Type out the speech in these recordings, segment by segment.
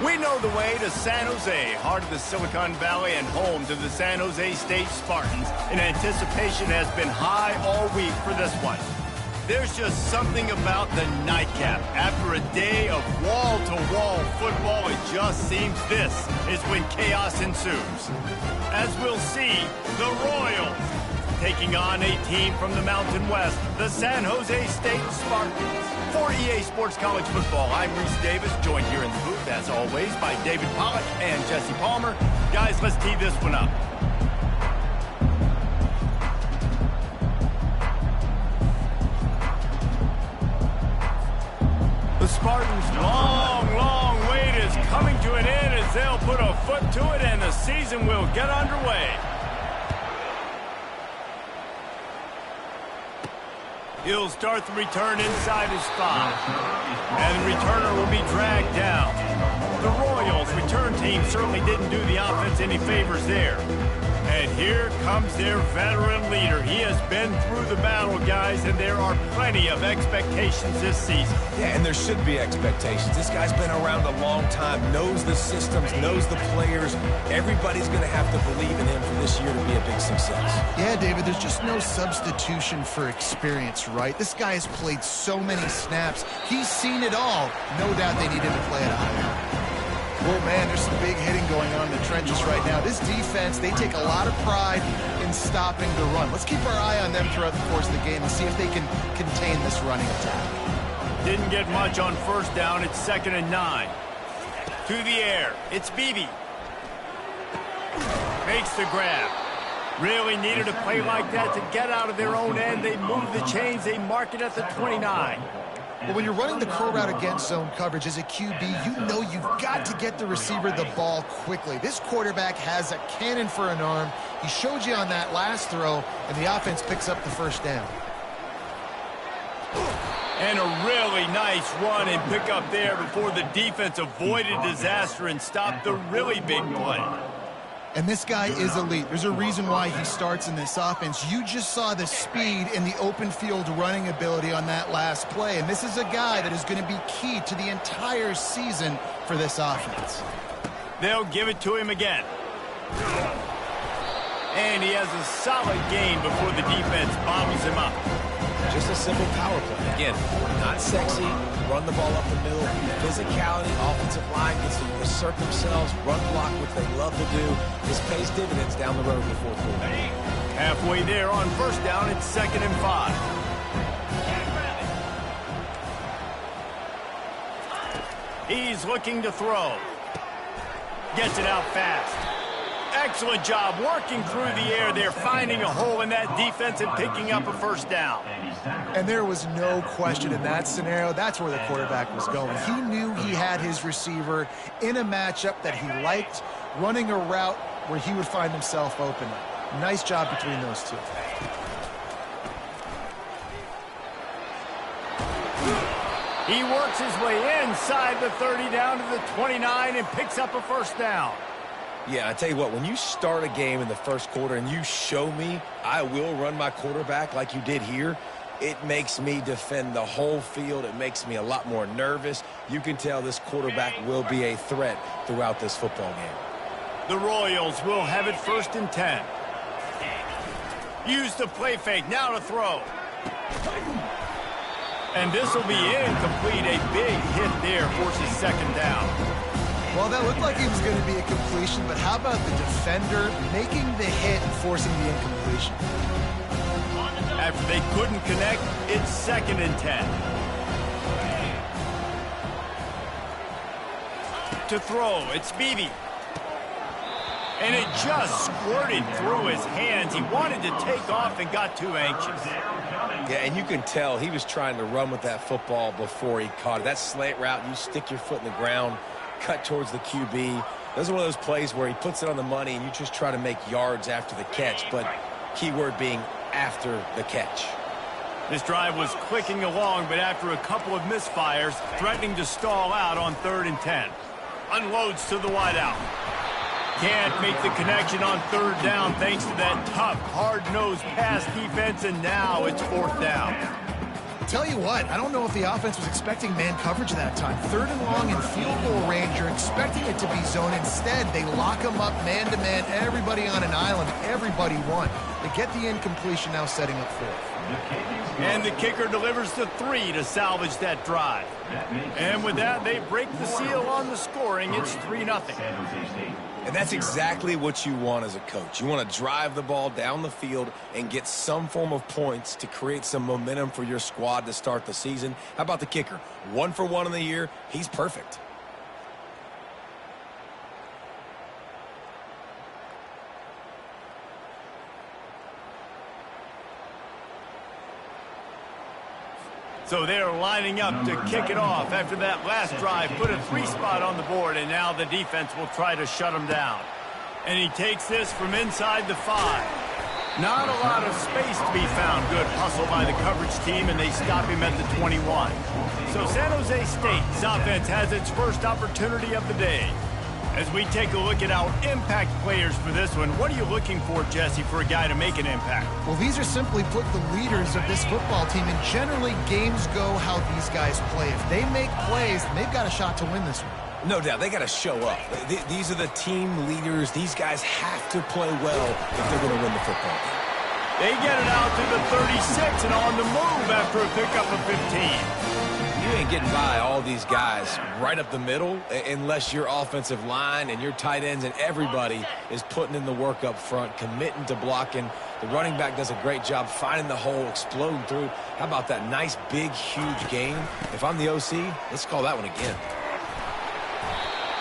We know the way to San Jose, heart of the Silicon Valley and home to the San Jose State Spartans. And anticipation has been high all week for this one. There's just something about the nightcap. After a day of wall-to-wall football, it just seems this is when chaos ensues. As we'll see, the Royals taking on a team from the Mountain West, the San Jose State Spartans. For EA Sports College Football, I'm Reese Davis, joined here in the booth, as always, by David Pollack and Jesse Palmer. Guys, let's tee this one up. The Spartans' long wait is coming to an end as they'll put a foot to it and the season will get underway. He'll start the return inside his spot. And the returner will be dragged down. The Royals' return team certainly didn't do the offense any favors there. And here comes their veteran leader. He has been through the battle, guys, and there are plenty of expectations this season. Yeah, and there should be expectations. This guy's been around a long time, knows the systems, knows the players. Everybody's going to have to believe in him for this year to be a big success. Yeah, David, there's just no substitution for experience, right? This guy has played so many snaps. He's seen it all. No doubt they need him to play at a high level. Well, man, there's some big hitting going on in the trenches right now. This defense, they take a lot of pride in stopping the run. Let's keep our eye on them throughout the course of the game and see if they can contain this running attack. Didn't get much on first down. It's 2nd and 9. To the air. It's Beebe. Makes the grab. Really needed a play like that to get out of their own end. They move the chains. They mark it at the 29. Well, when you're running the curl route against zone coverage as a QB, you know you've got to get the receiver the ball quickly. This quarterback has a cannon for an arm. He showed you on that last throw, and the offense picks up the first down. And a really nice run and pick up there before the defense avoided disaster and stopped the really big play. And this guy is elite. There's a reason why he starts in this offense. You just saw the speed and the open field running ability on that last play. And this is a guy that is going to be key to the entire season for this offense. They'll give it to him again. And he has a solid gain before the defense bobbles him up. Just a simple power play. Again, not sexy, run the ball up the middle, physicality, offensive line gets to assert themselves, run block, which they love to do. This pays dividends down the road in the fourth quarter. Halfway there on first down, it's 2nd and 5. He's looking to throw. Gets it out fast. Excellent job working through the air there, finding a hole in that defense and picking up a first down. And there was no question in that scenario. That's where the quarterback was going. He knew he had his receiver in a matchup that he liked, running a route where he would find himself open. Nice job between those two. He works his way inside the 30 down to the 29 and picks up a first down. Yeah, I tell you what, when you start a game in the first quarter and you show me I will run my quarterback like you did here, it makes me defend the whole field. It makes me a lot more nervous. You can tell this quarterback will be a threat throughout this football game. The Royals will have it 1st and 10. Use the play fake, now to throw. And this will be incomplete. A big hit there forces 2nd down. Well, that looked like it was going to be a completion, but how about the defender making the hit and forcing the incompletion? After they couldn't connect, it's 2nd and 10. To throw, it's Beebe. And it just squirted through his hands. He wanted to take off and got too anxious. Yeah, and you can tell he was trying to run with that football before he caught it. That slant route, you stick your foot in the ground, cut towards the QB. Those are one of those plays where he puts it on the money and you just try to make yards after the catch, but keyword being after the catch. This drive was clicking along, but after a couple of misfires, threatening to stall out on 3rd and 10. Unloads to the wideout. Can't make the connection on 3rd down thanks to that tough, hard-nosed pass defense, and now it's 4th down. tell you what, I don't know if the offense was expecting man coverage that time. 3rd and long in field goal range, you're expecting it to be zone. Instead, they lock them up man-to-man, everybody on an island, everybody won. They get the incompletion, now setting up 4th. And the kicker delivers the 3 to salvage that drive. And with that, they break the seal on the scoring. It's 3-0. And that's exactly what you want as a coach. You want to drive the ball down the field and get some form of points to create some momentum for your squad to start the season. How about the kicker? 1 for 1 in the year. He's perfect. So they're lining up to kick it off after that last drive. Put a 3 spot on the board, and now the defense will try to shut him down. And he takes this from inside the 5. Not a lot of space to be found. Good hustle by the coverage team, and they stop him at the 21. So San Jose State's offense has its first opportunity of the day. As we take a look at our impact players for this one, what are you looking for, Jesse, for a guy to make an impact? Well, these are simply put the leaders of this football team, and generally games go how these guys play. If they make plays, then they've got a shot to win this one. No doubt, they got to show up. These are the team leaders. These guys have to play well if they're going to win the football game. They get it out to the 36 and on the move after a pickup of 15. You ain't getting by all these guys right up the middle unless your offensive line and your tight ends and everybody is putting in the work up front, committing to blocking. The running back does a great job finding the hole, exploding through. How about that nice, big, huge gain? If I'm the OC, let's call that one again.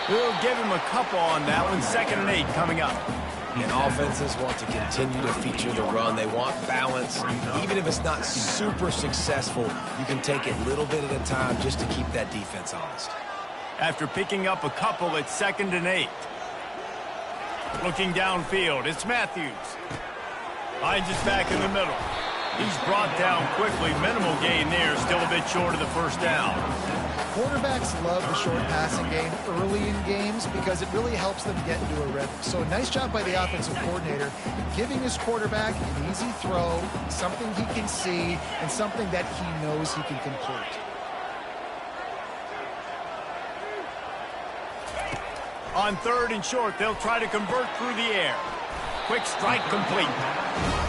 We'll give him a couple on that one. 2nd and 8 coming up. And offenses want to continue to feature the run. They want balance. Even if it's not super successful, you can take it little bit at a time just to keep that defense honest. After picking up a couple at 2nd and 8. Looking downfield, it's Matthews. Finds his back in the middle. He's brought down quickly. Minimal gain there, still a bit short of the first down. Quarterbacks love the short passing game early in games because it really helps them get into a rhythm. So nice job by the offensive coordinator giving his quarterback an easy throw, something he can see, and something that he knows he can complete. On 3rd and short, they'll try to convert through the air. Quick strike complete.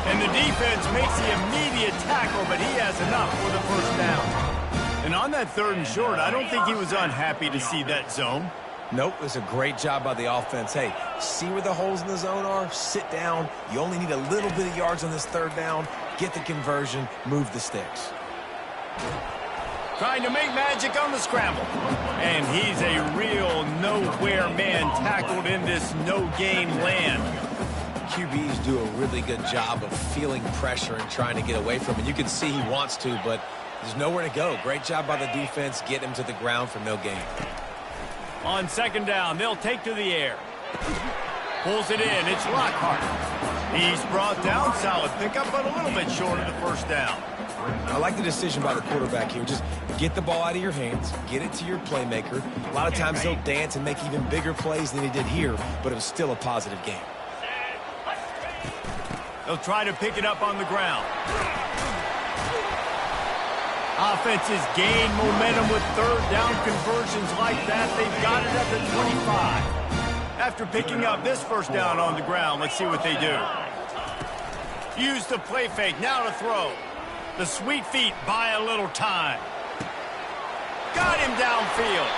And the defense makes the immediate tackle, but he has enough for the first down. And on that 3rd and short, I don't think he was unhappy to see that zone. Nope, it was a great job by the offense. Hey, see where the holes in the zone are? Sit down. You only need a little bit of yards on this 3rd down. Get the conversion. Move the sticks. Trying to make magic on the scramble. And he's a real nowhere man tackled in this no-gain land. QBs do a really good job of feeling pressure and trying to get away from it. You can see he wants to, but there's nowhere to go. Great job by the defense. Get him to the ground for no gain. On 2nd down, they'll take to the air. Pulls it in. It's Lockhart. He's brought down. Solid pickup, but a little bit short of the first down. I like the decision by the quarterback here. Just get the ball out of your hands. Get it to your playmaker. A lot of times he'll dance and make even bigger plays than he did here, but it was still a positive game. They'll try to pick it up on the ground. Offenses gain momentum with 3rd down conversions like that. They've got it at the 25. After picking up this first down on the ground, let's see what they do. Use the play fake, now to throw. The sweet feet buy a little time. Got him downfield.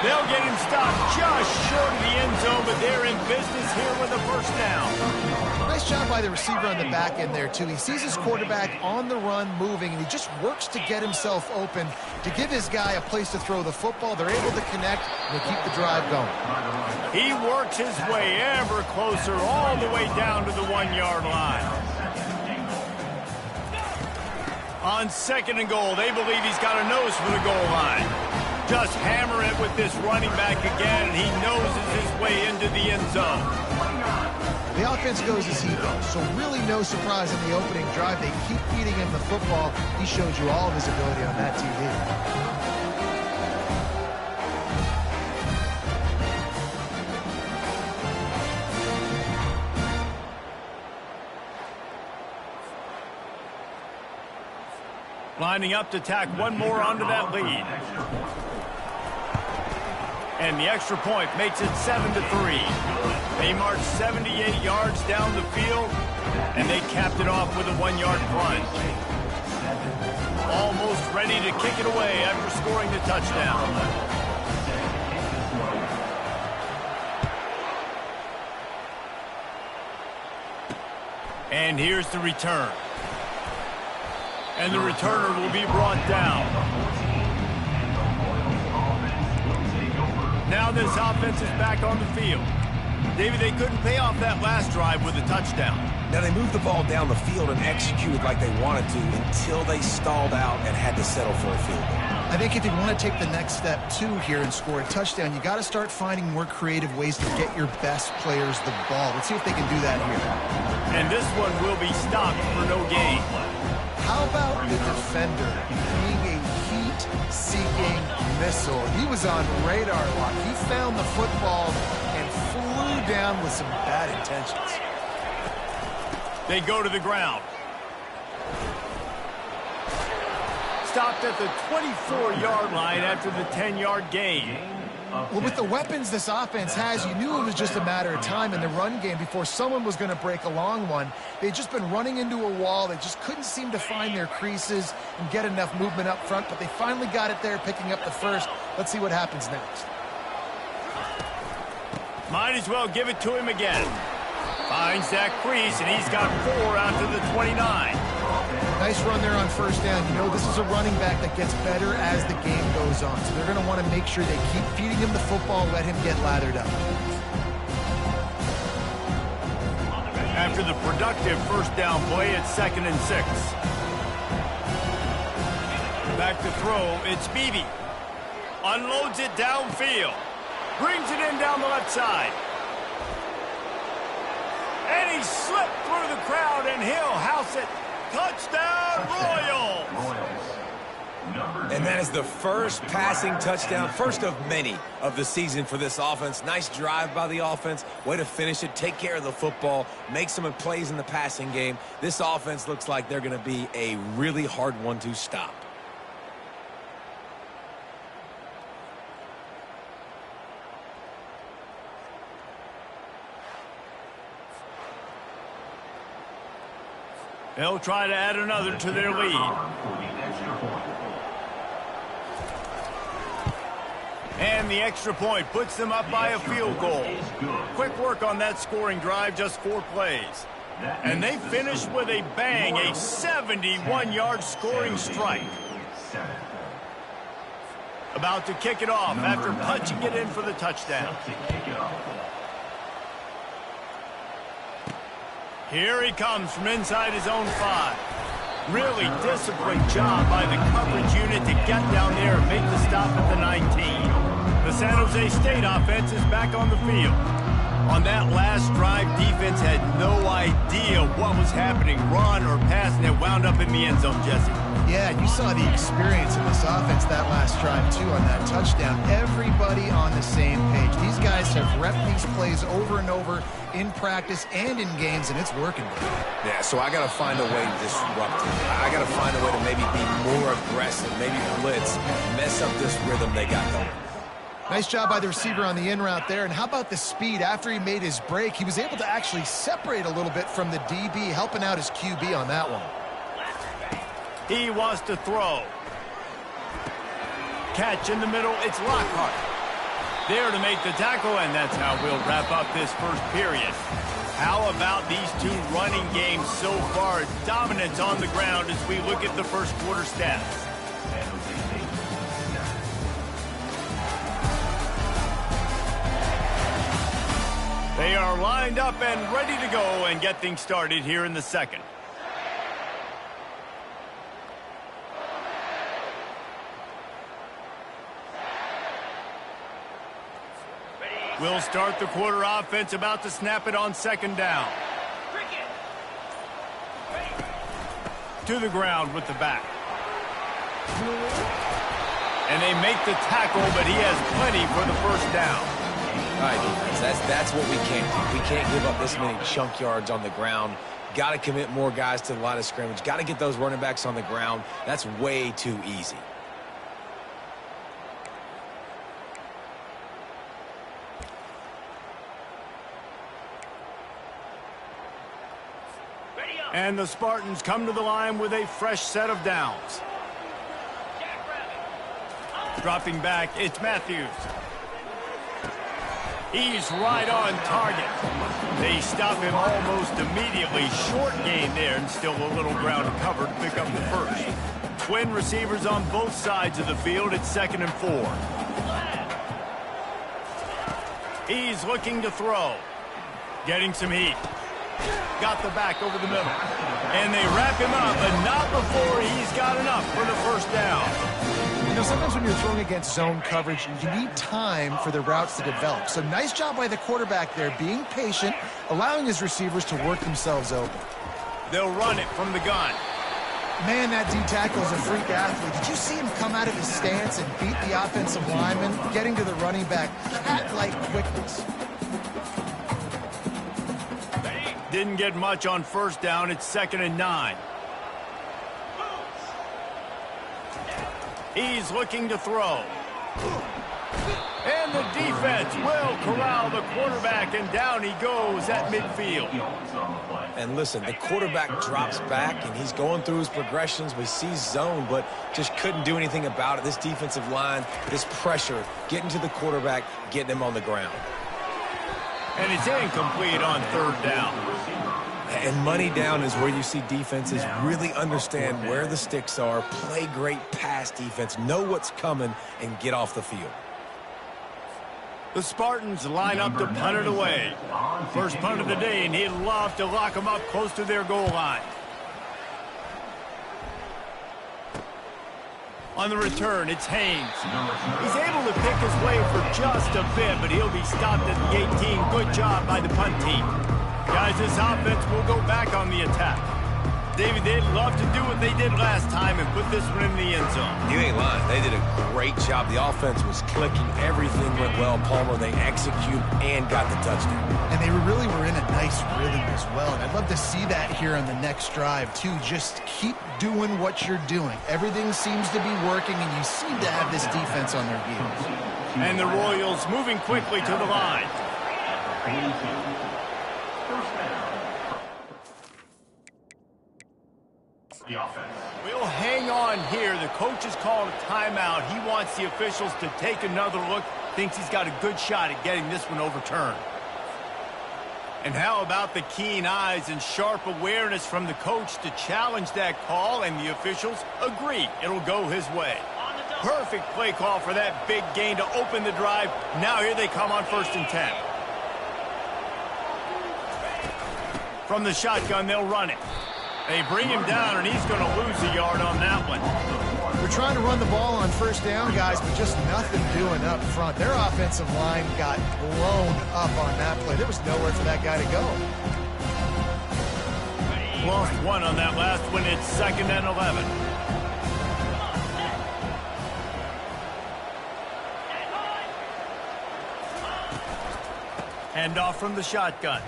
They'll get him stopped just short of the end zone, but they're in business here with a first down. Nice job by the receiver on the back end there, too. He sees his quarterback on the run moving, and he just works to get himself open to give his guy a place to throw the football. They're able to connect, and they keep the drive going. He works his way ever closer all the way down to the 1-yard line. On 2nd and goal, they believe he's got a nose for the goal line. Just hammer it with this running back again, and he noses his way into the end zone. The offense goes as he goes, so really no surprise in the opening drive. They keep feeding him the football. He showed you all of his ability on that TV. Lining up to tack one more onto that lead. And the extra point makes it 7-3. They marched 78 yards down the field, and they capped it off with a 1-yard plunge. Almost ready to kick it away after scoring the touchdown. And here's the return. And the returner will be brought down. Now this offense is back on the field. David, they couldn't pay off that last drive with a touchdown. Now they moved the ball down the field and executed like they wanted to until they stalled out and had to settle for a field goal. I think if you want to take the next step, too, here and score a touchdown, you got to start finding more creative ways to get your best players the ball. Let's see if they can do that here. And this one will be stopped for no gain. How about the defender being a heat-seeking missile? He was on radar lock. He found the football and flew down with some bad intentions. They go to the ground. Stopped at the 24-yard line after the 10-yard gain. Well, with the weapons this offense has, you knew it was just a matter of time in the run game before someone was going to break a long one. They'd just been running into a wall. They just couldn't seem to find their creases and get enough movement up front, but they finally got it there, picking up the first. Let's see what happens next. Might as well give it to him again. Finds that crease, and he's got 4 out to the 29. Nice run there on first down. You know, this is a running back that gets better as the game goes on. So they're going to want to make sure they keep feeding him the football, let him get lathered up. After the productive first down play, it's 2nd and 6. Back to throw, it's Beebe. Unloads it downfield. Brings it in down the left side. And he slipped through the crowd, and he'll house it. Touchdown, Royals! And that is the first passing touchdown, first of many of the season for this offense. Nice drive by the offense. Way to finish it, take care of the football, make some plays in the passing game. This offense looks like they're going to be a really hard one to stop. They'll try to add another to their lead. And the extra point puts them up by a field goal. Quick work on that scoring drive, just 4 plays. And they finish with a bang, a 71-yard scoring strike. About to kick it off after punching it in for the touchdown. Here he comes from inside his own 5. Really disciplined job by the coverage unit to get down there and make the stop at the 19. The San Jose State offense is back on the field. On that last drive, defense had no idea what was happening, run or pass, and it wound up in the end zone, Jesse. Yeah, you saw the experience in this offense that last drive, too, on that touchdown. Everybody on the same page. These guys have repped these plays over and over in practice and in games, and it's working. Yeah, so I got to find a way to disrupt it. I got to find a way to maybe be more aggressive, maybe blitz, mess up this rhythm they got going. Nice job by the receiver on the in route there. And how about the speed? After he made his break, he was able to actually separate a little bit from the DB, helping out his QB on that one. He wants to throw. Catch in the middle, it's Lockhart. There to make the tackle, and that's how we'll wrap up this first period. How about these two running games so far? Dominance on the ground as we look at the first quarter stats. They are lined up and ready to go and get things started here in the second. We'll start the quarter offense, about to snap it on second down. To the ground with the back. And they make the tackle, but he has plenty for the first down. All right, defense, that's what we can't do. We can't give up this many chunk yards on the ground. Got to commit more guys to the line of scrimmage. Got to get those running backs on the ground. That's way too easy. And the Spartans come to the line with a fresh set of downs. Dropping back, it's Matthews. He's right on target. They stop him almost immediately. Short gain there, and still a little ground covered to pick up the first. Twin receivers on both sides of the field. It's 2nd and 4. He's looking to throw. Getting some heat. Got the back over the middle. And they wrap him up, but not before he's got enough for the first down. You know, sometimes when you're throwing against zone coverage, you need time for the routes to develop. So nice job by the quarterback there, being patient, allowing his receivers to work themselves open. They'll run it from the gun. Man, that D-tackle is a freak athlete. Did you see him come out of his stance and beat the offensive lineman, getting to the running back, cat-like quickness? Didn't get much on first down. It's 2nd and 9. He's looking to throw. And the defense will corral the quarterback, and down he goes at midfield. And listen, the quarterback drops back, and he's going through his progressions. We see zone, but just couldn't do anything about it. This defensive line, this pressure, getting to the quarterback, getting him on the ground. And it's incomplete on 3rd down. And money down is where you see defenses really understand where the sticks are, play great pass defense, know what's coming, and get off the field. The Spartans line up to punt it away. First punt of the day, and he'd love to lock them up close to their goal line. On the return, it's Haynes. He's able to pick his way for just a bit, but he'll be stopped at the 18. Good job by the punt team. Guys, this offense will go back on the attack. David, they'd love to do what they did last time and put this one in the end zone. You ain't lying. They did a great job. The offense was clicking. Everything went well. Palmer, they executed and got the touchdown. And they really were in a nice rhythm as well. And I'd love to see that here on the next drive, too. Just keep doing what you're doing. Everything seems to be working, and you seem to have this defense on their heels. And the Royals moving quickly to the line. We'll hang on here. The coach has called a timeout. He wants the officials to take another look. Thinks he's got a good shot at getting this one overturned. And how about the keen eyes and sharp awareness from the coach to challenge that call, and the officials agree it'll go his way. Perfect play call for that big gain to open the drive. Now here they come on 1st and 10. From the shotgun, they'll run it. They bring him down, and he's going to lose a yard on that one. They're trying to run the ball on 1st down, guys, but just nothing doing up front. Their offensive line got blown up on that play. There was nowhere for that guy to go. Lost one on that last one. It's 2nd and 11. Hand off from the shotgun.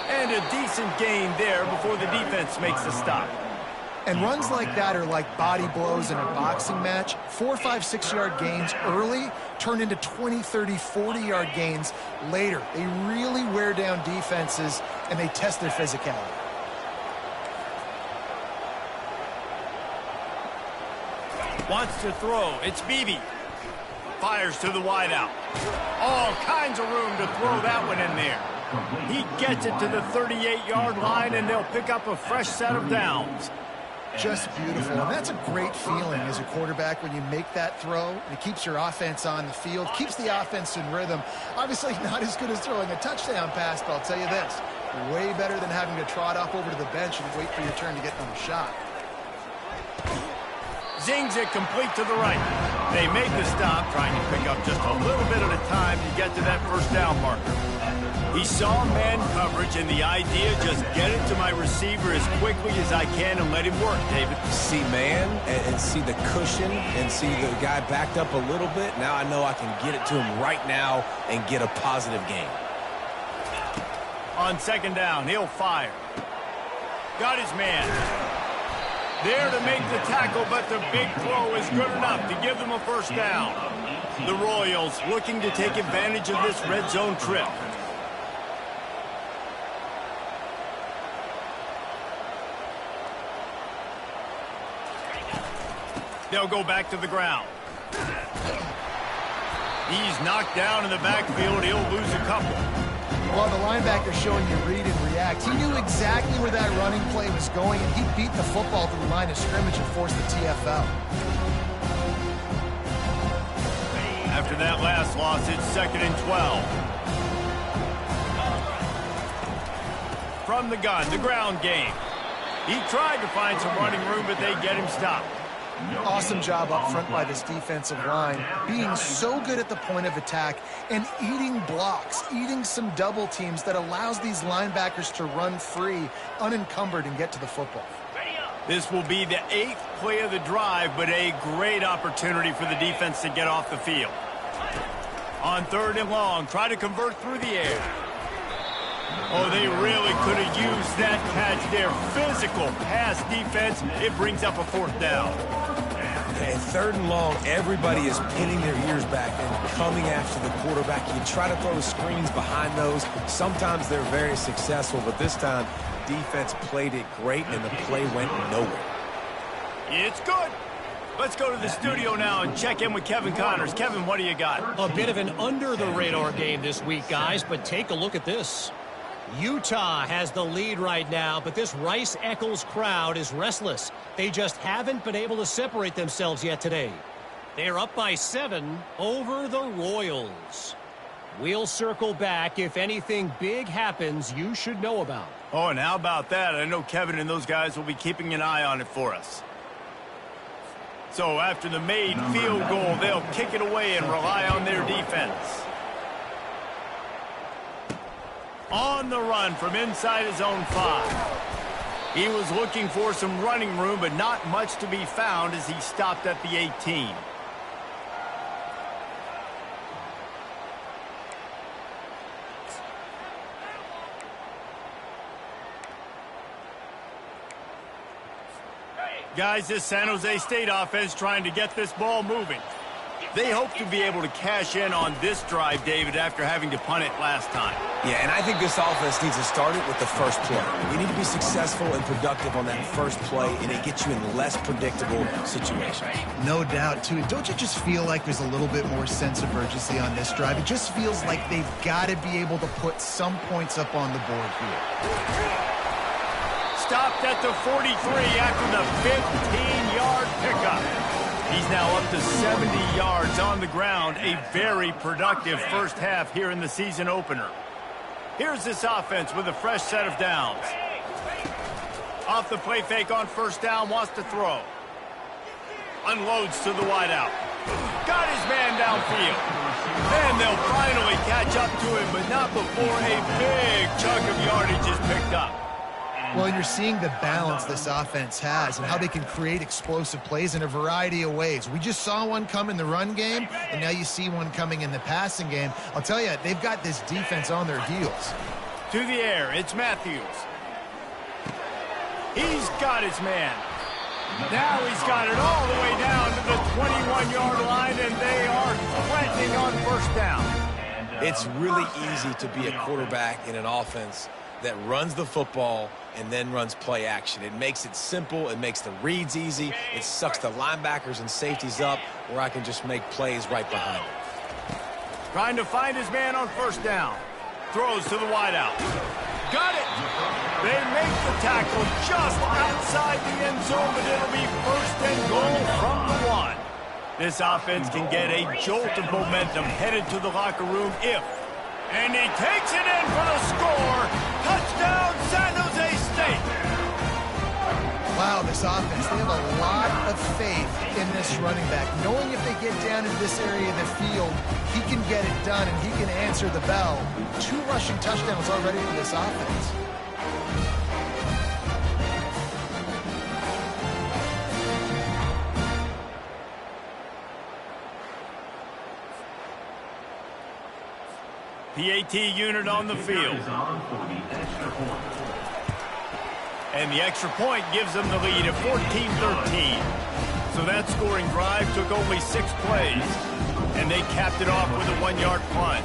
And a decent gain there before the defense makes the stop. And runs like that are like body blows in a boxing match. 4, 5, 6-yard gains early turn into 20, 30, 40-yard gains later. They really wear down defenses, and they test their physicality. Wants to throw. It's Beebe. Fires to the wideout. All kinds of room to throw that one in there. He gets it to the 38-yard line, and they'll pick up a fresh set of downs. Just beautiful. And that's a great feeling as a quarterback when you make that throw. It keeps your offense on the field, keeps the offense in rhythm. Obviously not as good as throwing a touchdown pass, but I'll tell you this, way better than having to trot off over to the bench and wait for your turn to get another shot. Zings it complete to the right. They make the stop, trying to pick up just a little bit at a time to get to that 1st down marker. He saw man coverage, and the idea, just get it to my receiver as quickly as I can and let him work, David. See man and see the cushion and see the guy backed up a little bit. Now I know I can get it to him right now and get a positive gain. On second down, he'll fire. Got his man. There to make the tackle, but the big throw is good enough to give them a first down. The Royals looking to take advantage of this red zone trip. They'll go back to the ground. He's knocked down in the backfield. He'll lose a couple. Well, the linebacker's showing you read and react. He knew exactly where that running play was going, and he beat the football to the line of scrimmage and forced the TFL. After that last loss, it's 2nd and 12. From the gun, the ground game. He tried to find some running room, but they get him stopped. Awesome job up front by this defensive line, being so good at the point of attack and eating blocks, eating some double teams that allows these linebackers to run free, unencumbered, and get to the football. This will be the 8th play of the drive, but a great opportunity for the defense to get off the field. On 3rd and long, try to convert through the air. Oh, they really could have used that catch there. Physical pass defense. It brings up a 4th down. And 3rd and long, everybody is pinning their ears back and coming after the quarterback. You try to throw screens behind those. Sometimes they're very successful, but this time, defense played it great, and the play went nowhere. It's good. Let's go to the studio now and check in with Kevin Connors. Kevin, what do you got? A bit of an under-the-radar game this week, guys, but take a look at this. Utah has the lead right now, but this Rice-Eccles crowd is restless. They just haven't been able to separate themselves yet today. They're up by 7 over the Royals. We'll circle back if anything big happens you should know about. Oh, and how about that? I know Kevin and those guys will be keeping an eye on it for us. So after the made field goal, they'll kick it away and rely on their defense. On the run from inside his own 5. He was looking for some running room, but not much to be found as he stopped at the 18. Guys, this San Jose State offense trying to get this ball moving. They hope to be able to cash in on this drive, David, after having to punt it last time. Yeah, and I think this offense needs to start it with the first play. You need to be successful and productive on that first play, and it gets you in less predictable situations. No doubt, too. Don't you just feel like there's a little bit more sense of urgency on this drive? It just feels like they've got to be able to put some points up on the board here. Stopped at the 43 after the 15-yard pickup. He's now up to 70 yards on the ground. A very productive first half here in the season opener. Here's this offense with a fresh set of downs. Off the play fake on first down, wants to throw. Unloads to the wideout. Got his man downfield. And they'll finally catch up to him, but not before a big chunk of yardage is picked up. Well, you're seeing the balance this offense has and how they can create explosive plays in a variety of ways. We just saw one come in the run game, and now you see one coming in the passing game. I'll tell you, they've got this defense on their heels. To the air, it's Matthews. He's got his man. Now he's got it all the way down to the 21-yard line, and they are threatening on first down. It's really easy to be a quarterback in an offense that runs the football and then runs play action. It makes it simple. It makes the reads easy. It sucks the linebackers and safeties up where I can just make plays right behind it. Trying to find his man on first down. Throws to the wideout. Got it. They make the tackle just outside the end zone, but it'll be first and goal from the 1. This offense can get a jolt of momentum headed to the locker room if. And he takes it in for the score. Touchdown, San Jose State. Wow, this offense, they have a lot of faith in this running back. Knowing if they get down into this area of the field, he can get it done and he can answer the bell. 2 rushing touchdowns already for this offense. PAT unit on the field. And the extra point gives them the lead at 14-13. So that scoring drive took only 6 plays. And they capped it off with a 1-yard plunge.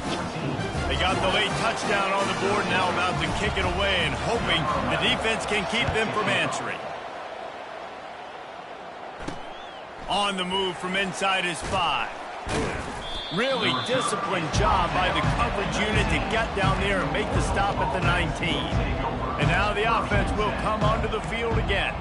They got the late touchdown on the board, now about to kick it away and hoping the defense can keep them from answering. On the move from inside his 5. Really disciplined job by the coverage unit to get down there and make the stop at the 19. And now the offense will come onto the field again.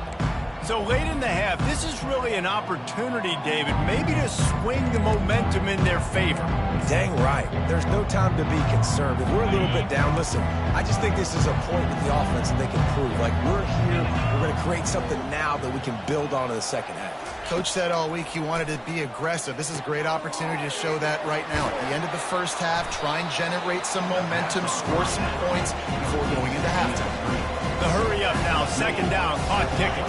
So late in the half, this is really an opportunity, David, maybe to swing the momentum in their favor. Dang right. There's no time to be concerned. If we're a little bit down, listen, I just think this is a point with the offense that they can prove. Like, we're here, we're going to create something now that we can build on in the second half. Coach said all week he wanted to be aggressive. This is a great opportunity to show that right now. At the end of the first half, try and generate some momentum, score some points before going into halftime. The hurry up now, second down, clock ticking.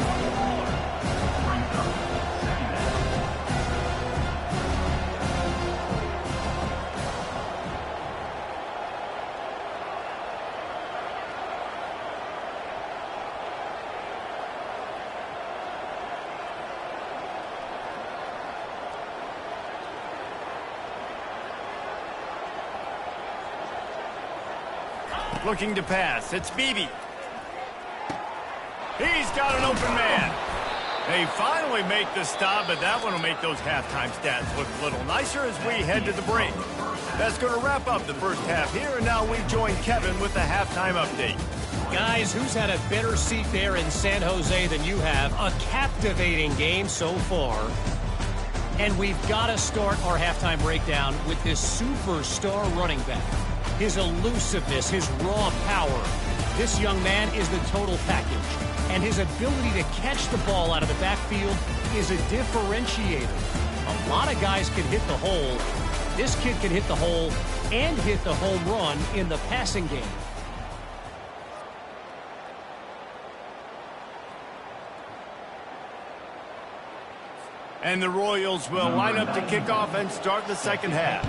Looking to pass. It's Beebe. He's got an open man. They finally make the stop, but that one will make those halftime stats look a little nicer as we head to the break. That's going to wrap up the first half here, and now we join Kevin with the halftime update. Guys, who's had a better seat there in San Jose than you have? A captivating game so far. And we've got to start our halftime breakdown with this superstar running back. His elusiveness, his raw power. This young man is the total package. And his ability to catch the ball out of the backfield is a differentiator. A lot of guys can hit the hole. This kid can hit the hole and hit the home run in the passing game. And the Royals will line up to kick off and start the second half.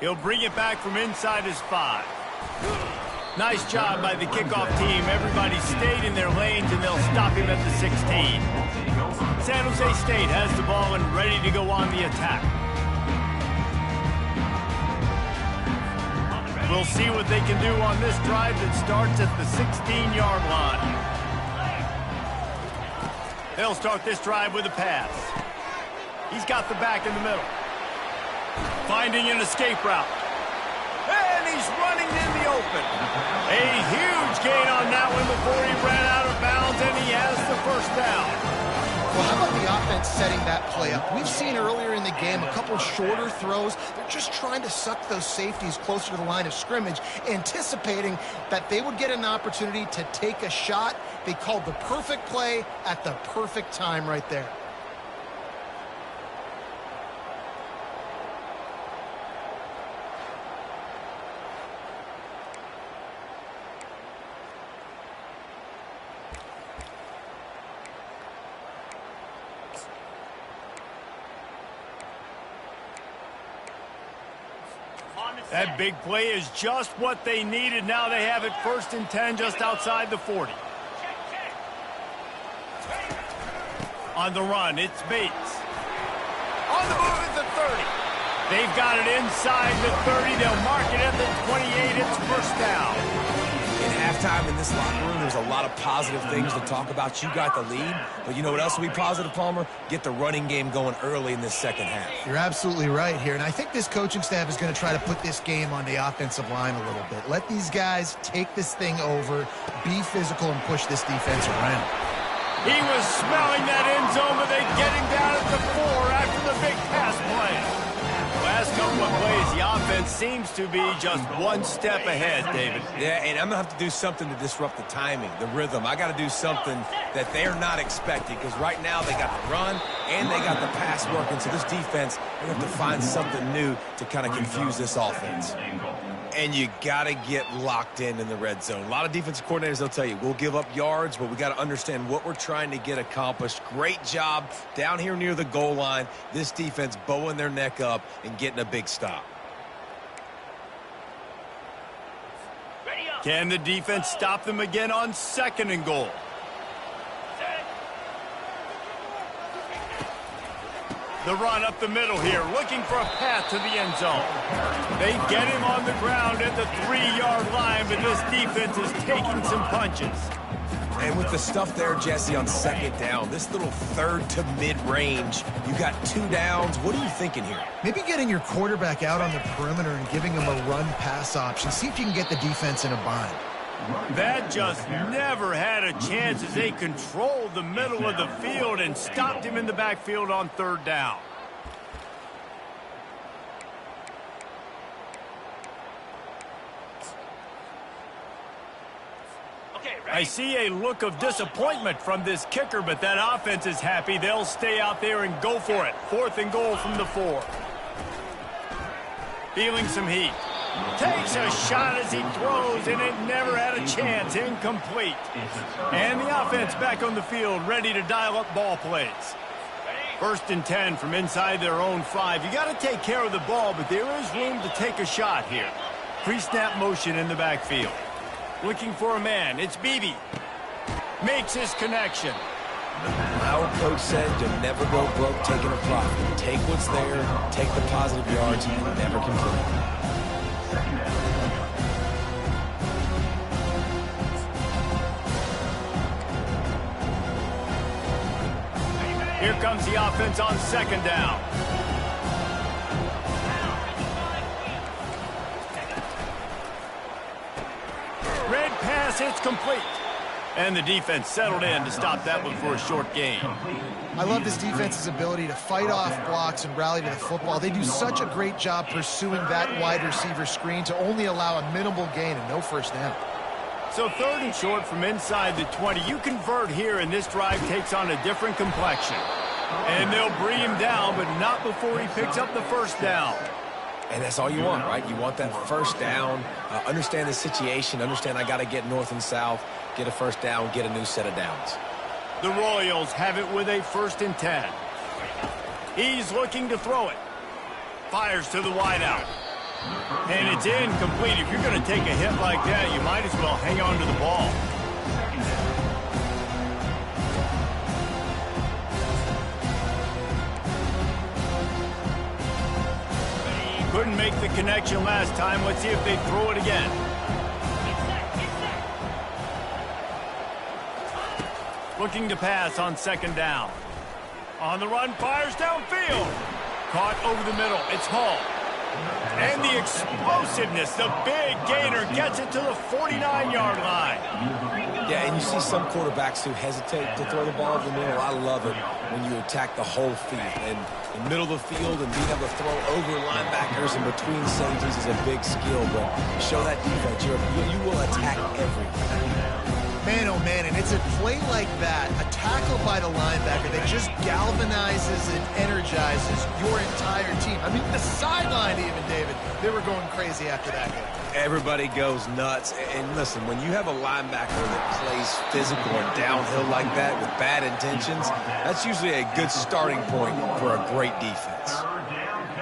He'll bring it back from inside his 5. Nice job by the kickoff team. Everybody stayed in their lanes, and they'll stop him at the 16. San Jose State has the ball and ready to go on the attack. We'll see what they can do on this drive that starts at the 16-yard line. They'll start this drive with a pass. He's got the back in the middle. Finding an escape route. And he's running in the open. A huge gain on that one before he ran out of bounds, and he has the first down. Well, how about the offense setting that play up? We've seen earlier in the game a couple shorter throws. They're just trying to suck those safeties closer to the line of scrimmage, anticipating that they would get an opportunity to take a shot. They called the perfect play at the perfect time right there. That big play is just what they needed. Now they have it 1st and 10 just outside the 40. On the run, it's Bates. On the move at the 30. They've got it inside the 30. They'll mark it at the 28. It's first down. In halftime in this locker room, there's a lot of positive things to talk about. You got the lead, but you know what else will be positive, Palmer? Get the running game going early in this second half. You're absolutely right here, and I think this coaching staff is going to try to put this game on the offensive line a little bit. Let these guys take this thing over, be physical, and push this defense around. He was smelling that end zone, but they get him down at the 4 after the big pass play. Last couple of plays, the offense seems to be just one step ahead, David. Yeah, and I'm going to have to do something to disrupt the timing, the rhythm. I got to do something that they're not expecting, because right now they got the run and they got the pass working. So this defense, they have to find something new to kind of confuse this offense. And you got to get locked in the red zone. A lot of defensive coordinators, they'll tell you, we'll give up yards, but we got to understand what we're trying to get accomplished. Great job down here near the goal line. This defense bowing their neck up and getting a big stop. Can the defense stop them again on 2nd and goal? The run up the middle here, looking for a path to the end zone. They get him on the ground at the 3-yard line, but this defense is taking some punches. And with the stuff there, Jesse, on 2nd down, this little 3rd to mid-range, you got 2 downs. What are you thinking here? Maybe getting your quarterback out on the perimeter and giving him a run-pass option. See if you can get the defense in a bind. That just never had a chance as they controlled the middle of the field and stopped him in the backfield on 3rd down. I see a look of disappointment from this kicker, but that offense is happy. They'll stay out there and go for it. 4th and goal from the 4. Feeling some heat. Takes a shot as he throws, and it never had a chance. Incomplete. And the offense back on the field, ready to dial up ball plays. 1st and 10 from inside their own 5. You got to take care of the ball, but there is room to take a shot here. Pre-snap motion in the backfield. Looking for a man. It's Beebe. Makes his connection. Our coach said you'll never go broke taking a profit. Take what's there, take the positive yards, and never complain. Here comes the offense on 2nd down. Red pass, it's complete. And the defense settled in to stop that one for a short gain. I love this defense's ability to fight off blocks and rally to the football. They do such a great job pursuing that wide receiver screen to only allow a minimal gain and no 1st down. So 3rd and short from inside the 20. You convert here, and this drive takes on a different complexion. And they'll bring him down, but not before he picks up the 1st down. And that's all you want, right? You want that 1st down. Understand the situation. Understand I got to get north and south, get a 1st down, get a new set of downs. The Royals have it with a 1st and 10. He's looking to throw it. Fires to the wideout. And it's incomplete. If you're going to take a hit like that, you might as well hang on to the ball. Couldn't make the connection last time. Let's see if they throw it again. Looking to pass on 2nd down. On the run, fires downfield. Caught over the middle. It's Hall. And the explosiveness, the big gainer, gets it to the 49-yard line. Yeah, and you see some quarterbacks who hesitate to throw the ball over the middle. I love it when you attack the whole field. And the middle of the field and being able to throw over linebackers and between safeties is a big skill. But show that defense. You will attack everything. Man, oh man, and it's a play like that, a tackle by the linebacker that just galvanizes and energizes your entire team. I mean, the sideline even, David, they were going crazy after that game. Everybody goes nuts. And listen, when you have a linebacker that plays physical and downhill like that with bad intentions, that's usually a good starting point for a great defense.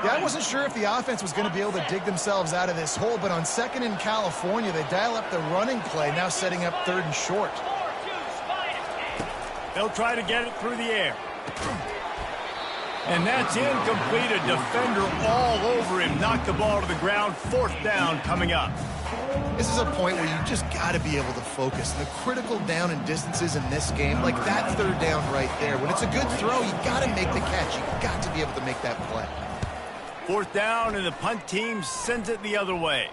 Yeah, I wasn't sure if the offense was going to be able to dig themselves out of this hole, but on 2nd in California, they dial up the running play, now setting up 3rd and short. They'll try to get it through the air. And that's incomplete. A defender all over him. Knocked the ball to the ground. 4th down coming up. This is a point where you just got to be able to focus. The critical down and distances in this game, like that 3rd down right there. When it's a good throw, you got to make the catch. You got to be able to make that play. 4th down, and the punt team sends it the other way.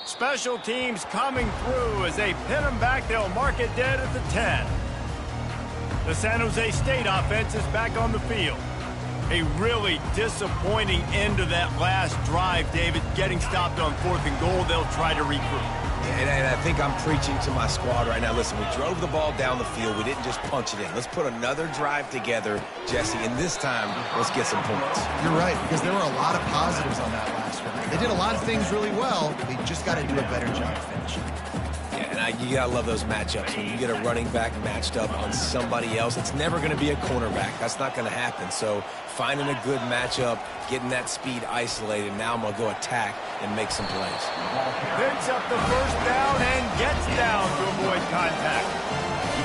Special teams coming through as they pin them back. They'll mark it dead at the 10. The San Jose State offense is back on the field. A really disappointing end to that last drive, David. Getting stopped on 4th and goal, they'll try to regroup. And I think I'm preaching to my squad right now. Listen, we drove the ball down the field. We didn't just punch it in. Let's put another drive together, Jesse, and this time, let's get some points. You're right, because there were a lot of positives on that last one. They did a lot of things really well. They just got to do a better job finishing. Yeah, and you got to love those matchups. When you get a running back matched up on somebody else, it's never going to be a cornerback. That's not going to happen. So finding a good matchup, getting that speed isolated, now I'm going to go attack and make some plays. Picks up the first down and gets down to avoid contact.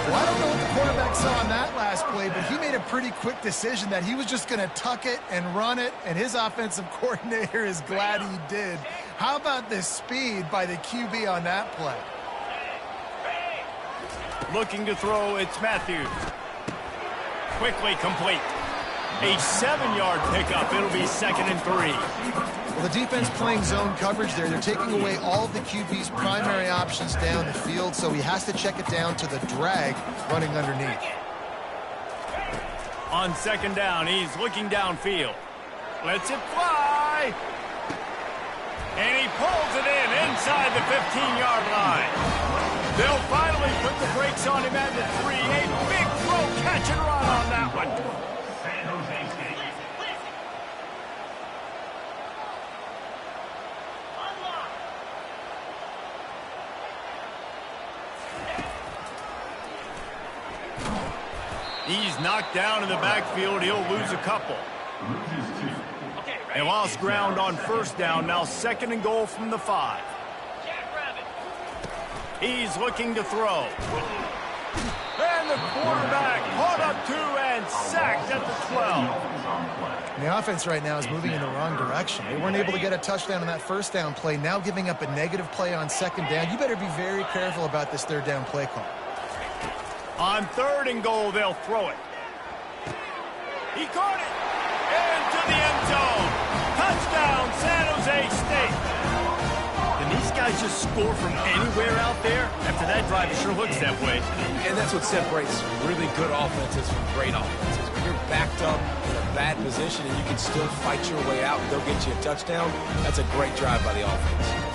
Well, I don't know what the quarterback saw on that last play, but he made a pretty quick decision that he was just going to tuck it and run it, and his offensive coordinator is glad he did. How about the speed by the QB on that play? Looking to throw, it's Matthews. Quickly complete. A 7-yard pickup. It'll be 2nd and 3. Well, the defense playing zone coverage there. They're taking away all of the QB's primary options down the field, so he has to check it down to the drag running underneath. On 2nd down, he's looking downfield. Lets it fly. And he pulls it in inside the 15-yard line. They'll finally put the brakes on him at the 3. A big throw, catch and run on that one. He's knocked down in the backfield. He'll lose a couple. They lost ground on 1st down. Now 2nd and goal from the 5. He's looking to throw. And the quarterback caught up to and sacked at the 12. And the offense right now is moving in the wrong direction. They weren't able to get a touchdown on that 1st down play. Now giving up a negative play on 2nd down. You better be very careful about this 3rd down play call. On 3rd and goal, they'll throw it. He caught it. Into the end zone. Touchdown, San Jose State. Can these guys just score from anywhere out there? After that drive, it sure looks that way. And that's what separates really good offenses from great offenses. When you're backed up in a bad position and you can still fight your way out and go get you a touchdown, that's a great drive by the offense.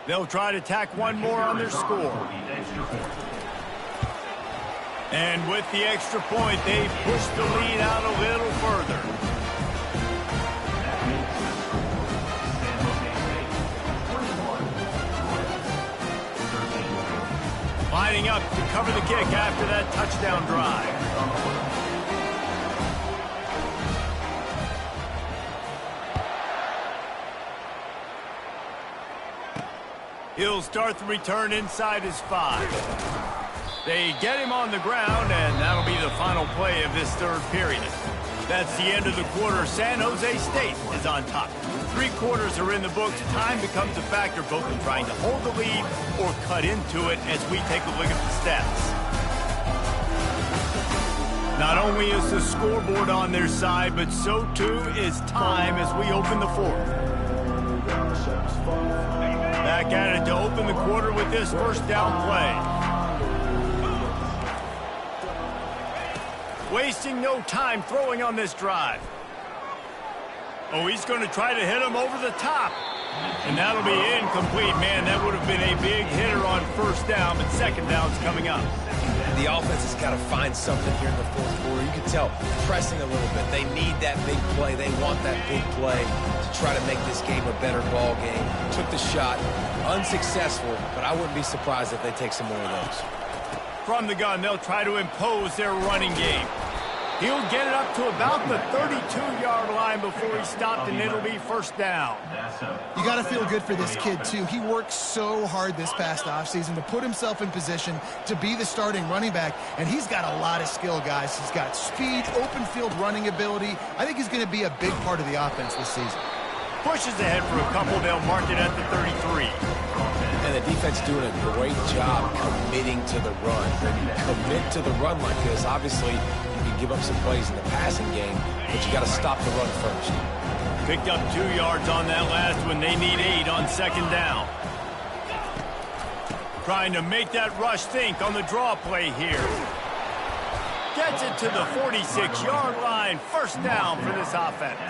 They'll try to tack one more on their score. And with the extra point, they've pushed the lead out a little further. Lining up to cover the kick after that touchdown drive. He'll start the return inside his 5. They get him on the ground, and that'll be the final play of this 3rd period. That's the end of the quarter. San Jose State is on top. 3 quarters are in the books. Time becomes a factor both in trying to hold the lead or cut into it as we take a look at the stats. Not only is the scoreboard on their side, but so too is time as we open the 4th. Back at it to open the quarter with this 1st down play. Wasting no time throwing on this drive. Oh, he's going to try to hit him over the top. And that'll be incomplete. Man, that would have been a big hitter on 1st down, but 2nd down's coming up. The offense has got to find something here in the 4th quarter. You can tell, pressing a little bit. They need that big play. They want that big play to try to make this game a better ball game. Took the shot, unsuccessful, but I wouldn't be surprised if they take some more of those. From the gun, they'll try to impose their running game. He'll get it up to about the 32-yard line before he's stopped, and it'll be 1st down. You got to feel good for this kid, too. He worked so hard this past offseason to put himself in position to be the starting running back, and he's got a lot of skill, guys. He's got speed, open field running ability. I think he's going to be a big part of the offense this season. Pushes ahead for a couple. They'll mark it at the 33. And the defense doing a great job committing to the run. When you commit to the run like this, obviously you can give up some plays in the passing game, but you got to stop the run first. Picked up 2 yards on that last one. They need 8 on 2nd down. Trying to make that rush think on the draw play here. Gets it to the 46-yard line. First down for this offense.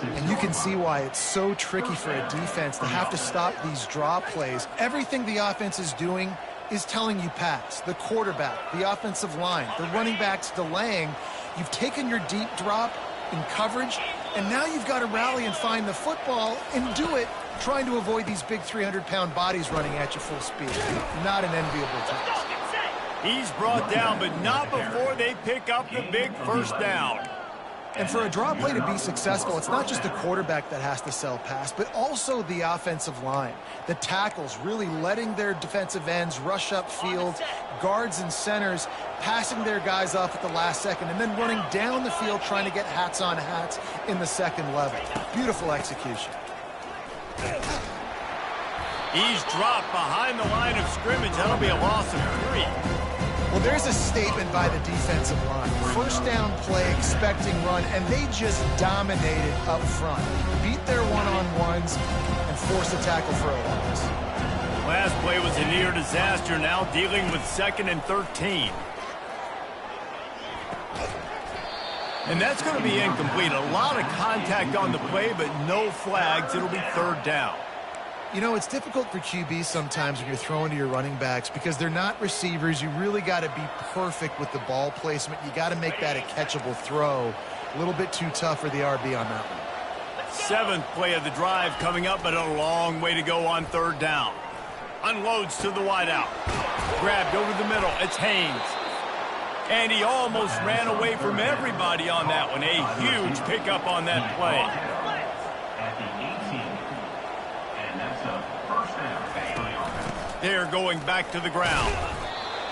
And you can see why it's so tricky for a defense to have to stop these draw plays. Everything the offense is doing is telling you pass. The quarterback, the offensive line, the running backs delaying. You've taken your deep drop in coverage, and now you've got to rally and find the football and do it trying to avoid these big 300-pound bodies running at you full speed. Not an enviable task. He's brought down, but not before they pick up the big first down. And for a draw play to be successful, it's not just the quarterback that has to sell pass, but also the offensive line. The tackles really letting their defensive ends rush upfield, guards and centers passing their guys off at the last second, and then running down the field trying to get hats on hats in the second level. Beautiful execution. He's dropped behind the line of scrimmage. That'll be a loss of 3. Well, there's a statement by the defensive line. First down play, expecting run, and they just dominated up front. Beat their one-on-ones and forced a tackle for a loss. Last play was a near disaster, now dealing with 2nd and 13. And that's going to be incomplete. A lot of contact on the play, but no flags. It'll be 3rd down. You know, it's difficult for QBs sometimes when you're throwing to your running backs because they're not receivers. You really got to be perfect with the ball placement. You got to make that a catchable throw. A little bit too tough for the RB on that one. 7th play of the drive coming up, but a long way to go on 3rd down. Unloads to the wideout. Grabbed over the middle. It's Haynes. And he almost ran away from everybody on that one. A huge pickup on that play. They're going back to the ground.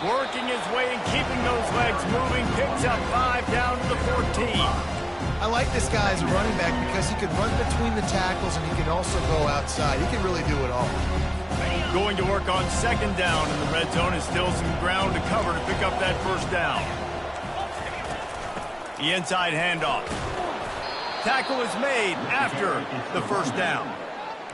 Working his way and keeping those legs moving. Picks up 5 down to the 14. I like this guy as a running back because he can run between the tackles and he can also go outside. He can really do it all. Going to work on 2nd down in the red zone. Is still some ground to cover to pick up that first down. The inside handoff. Tackle is made after the first down.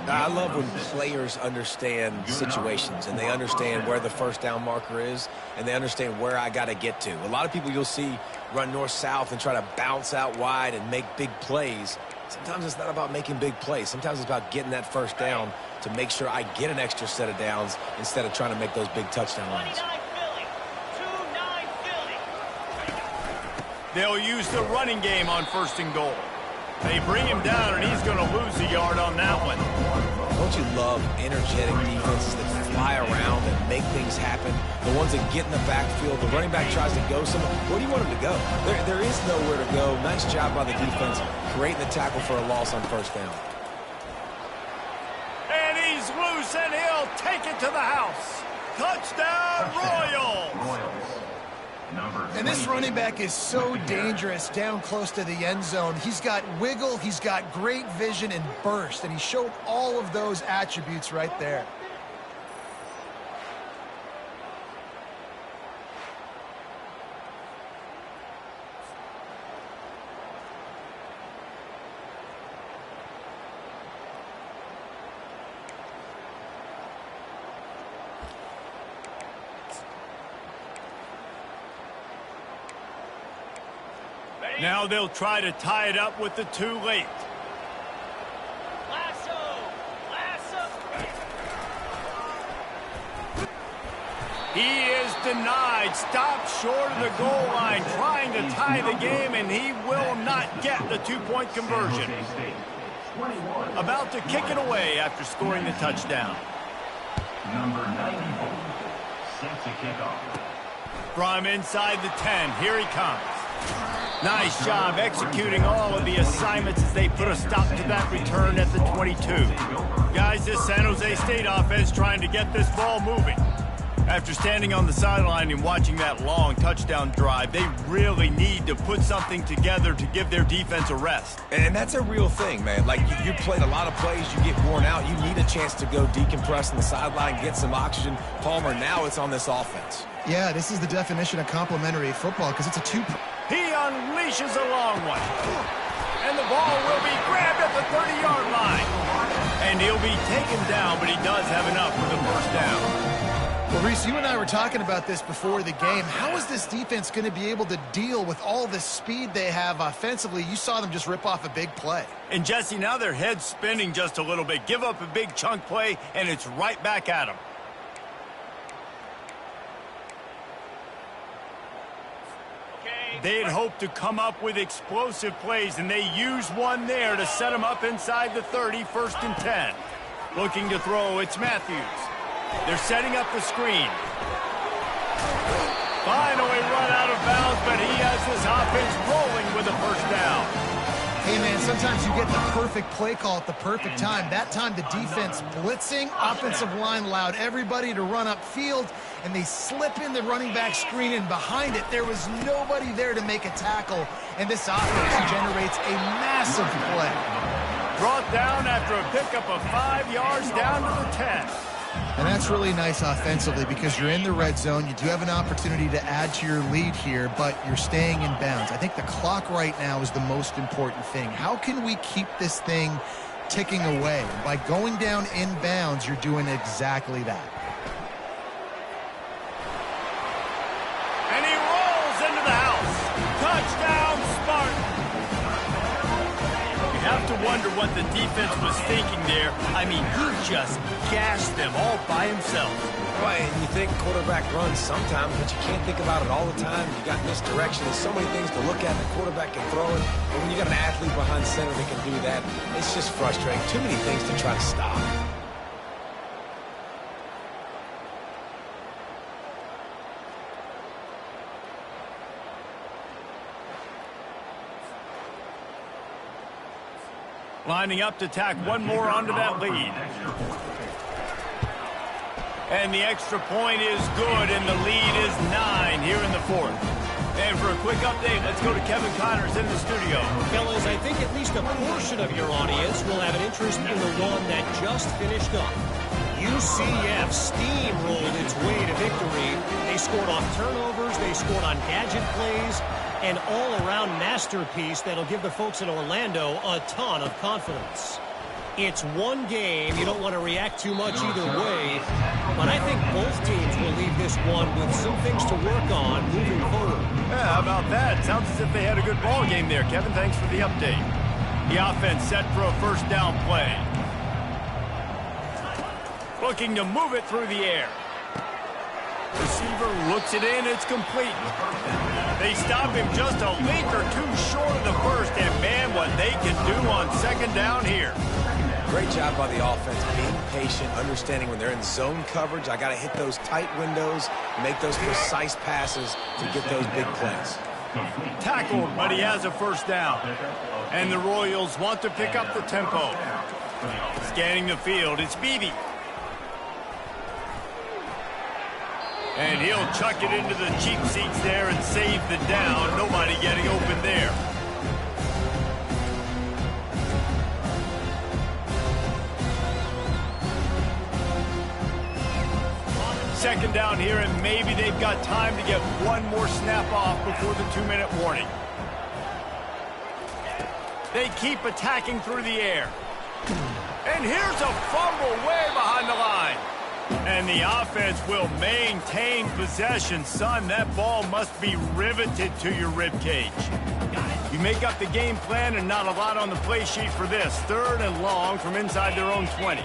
I love when players understand situations and they understand where the first down marker is and they understand where I got to get to. A lot of people you'll see run north-south and try to bounce out wide and make big plays. Sometimes it's not about making big plays. Sometimes it's about getting that first down to make sure I get an extra set of downs instead of trying to make those big touchdown runs. They'll use the running game on 1st and goal. They bring him down, and he's going to lose a yard on that one. Don't you love energetic defenses that fly around and make things happen? The ones that get in the backfield, the running back tries to go somewhere. Where do you want him to go? There is nowhere to go. Nice job by the defense creating the tackle for a loss on 1st down. And he's loose, and he'll take it to the house. Touchdown, Royals! And this running back is so dangerous down close to the end zone. He's got wiggle, he's got great vision and burst, and he showed all of those attributes right there. Now they'll try to tie it up with the 2 late. He is denied. Stopped short of the goal line, trying to tie the game, and he will not get the 2-point conversion. About to kick it away after scoring the touchdown. Number 94, set to kick off. From inside the 10, here he comes. Nice job executing all of the assignments as they put a stop to that return at the 22. Guys, this San Jose State offense trying to get this ball moving. After standing on the sideline and watching that long touchdown drive, they really need to put something together to give their defense a rest. And that's a real thing, man. Like, you played a lot of plays, you get worn out, you need a chance to go decompress on the sideline, get some oxygen. Palmer, now it's on this offense. Yeah, this is the definition of complementary football because it's a 2. He unleashes a long one. And the ball will be grabbed at the 30-yard line. And he'll be taken down, but he does have enough for the first down. Well, Reese, you and I were talking about this before the game. How is this defense going to be able to deal with all the speed they have offensively? You saw them just rip off a big play. And, Jesse, now their head's spinning just a little bit. Give up a big chunk play, and it's right back at them. They'd hoped to come up with explosive plays, and they used one there to set them up inside the 30, 1st and 10. Looking to throw, it's Matthews. They're setting up the screen. Finally run out of bounds, but he has his offense rolling with a 1st down. Hey, man, sometimes you get the perfect play call at the perfect time. That time the defense blitzing, offensive line allowed everybody to run upfield, and they slip in the running back screen, and behind it there was nobody there to make a tackle, and this offense generates a massive play. Brought down after a pickup of 5 yards down to the 10. And that's really nice offensively because you're in the red zone. You do have an opportunity to add to your lead here, but you're staying in bounds. I think the clock right now is the most important thing. How can we keep this thing ticking away? By going down in bounds, you're doing exactly that. And he rolls into the house. Touchdown, Spartan. You have to wonder what the defense was thinking there. I mean, he just gashed them all by himself. Right, and you think quarterback runs sometimes, but you can't think about it all the time. You got misdirection. There's so many things to look at. The quarterback can throw it, but when you got an athlete behind center that can do that, it's just frustrating. Too many things to try to stop. Lining up to tack one more onto that lead. And the extra point is good, and the lead is 9 here in the 4th. And for a quick update, let's go to Kevin Connors in the studio. Fellas, I think at least a portion of your audience will have an interest in the one that just finished up. UCF steamrolled its way to victory. They scored off turnovers, they scored on gadget plays, an all-around masterpiece that'll give the folks in Orlando a ton of confidence. It's one game. You don't want to react too much either way, but I think both teams will leave this one with some things to work on moving forward. Yeah, how about that? Sounds as if they had a good ball game there, Kevin. Thanks for the update. The offense set for a 1st down play. Looking to move it through the air. Receiver looks it in. It's complete. They stop him just a link or two short of the 1st, and man, what they can do on 2nd down here. Great job by the offense, being patient, understanding when they're in zone coverage, I got to hit those tight windows, make those precise passes to get those big plays. Tackled, but he has a 1st down. And the Royals want to pick up the tempo. Scanning the field, it's Beebe. And he'll chuck it into the cheap seats there and save the down. Nobody getting open there. Second down here, and maybe they've got time to get one more snap off before the 2-minute warning. They keep attacking through the air. And here's a fumble way behind the line. And the offense will maintain possession. Son, that ball must be riveted to your ribcage. You make up the game plan and not a lot on the play sheet for this. 3rd and long from inside their own 20.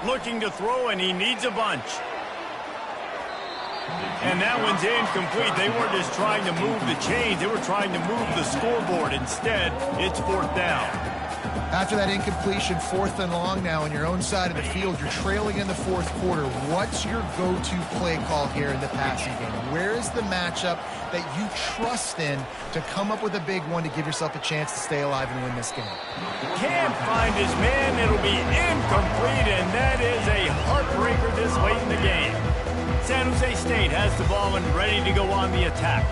Looking to throw, and he needs a bunch. And that one's incomplete. They weren't just trying to move the chains. They were trying to move the scoreboard. Instead, it's 4th down. After that incompletion, 4th and long now on your own side of the field, you're trailing in the 4th quarter. What's your go-to play call here in the passing game? Where is the matchup that you trust in to come up with a big one to give yourself a chance to stay alive and win this game? Can't find his man. It'll be incomplete, and that is a heartbreaker this late in the game. San Jose State has the ball and ready to go on the attack.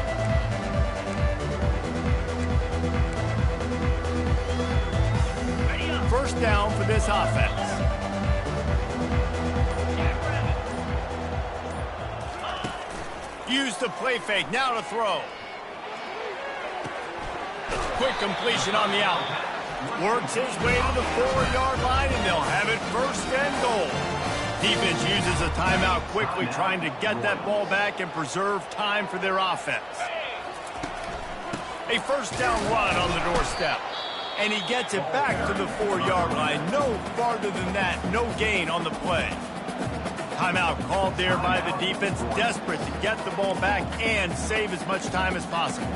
First down for this offense. Use the play fake, now to throw. Quick completion on the out. Works his way to the 4-yard line, and they'll have it 1st and goal. Defense uses a timeout quickly, trying to get that ball back and preserve time for their offense. A first down run on the doorstep. And he gets it back to the 4-yard line. No farther than that. No gain on the play. Timeout called there by the defense, desperate to get the ball back and save as much time as possible.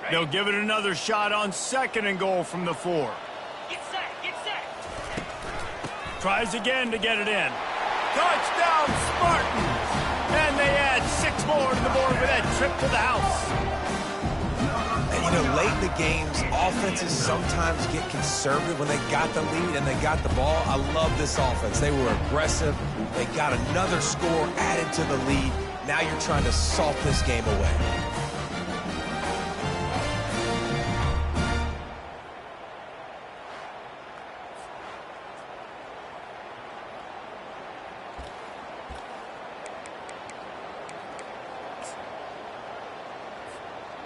They'll give it another shot on 2nd and goal from the 4. Get set. Tries again to get it in. Touchdown, Spartans! And they add 6 more to the board with that trip to the house. And, you know, late in the games, offenses sometimes get conservative when they got the lead and they got the ball. I love this offense. They were aggressive. They got another score added to the lead. Now you're trying to salt this game away.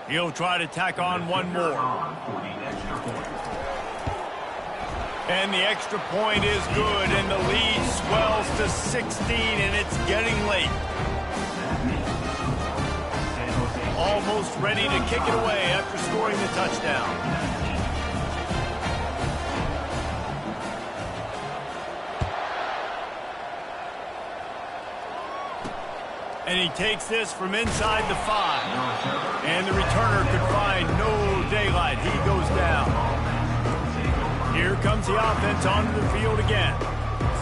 He'll try to tack on one more. And the extra point is good, and the lead swells to 16, and it's getting late. Almost ready to kick it away after scoring the touchdown. And he takes this from inside the 5. And the returner could find no daylight. He goes down. Here comes the offense onto the field again.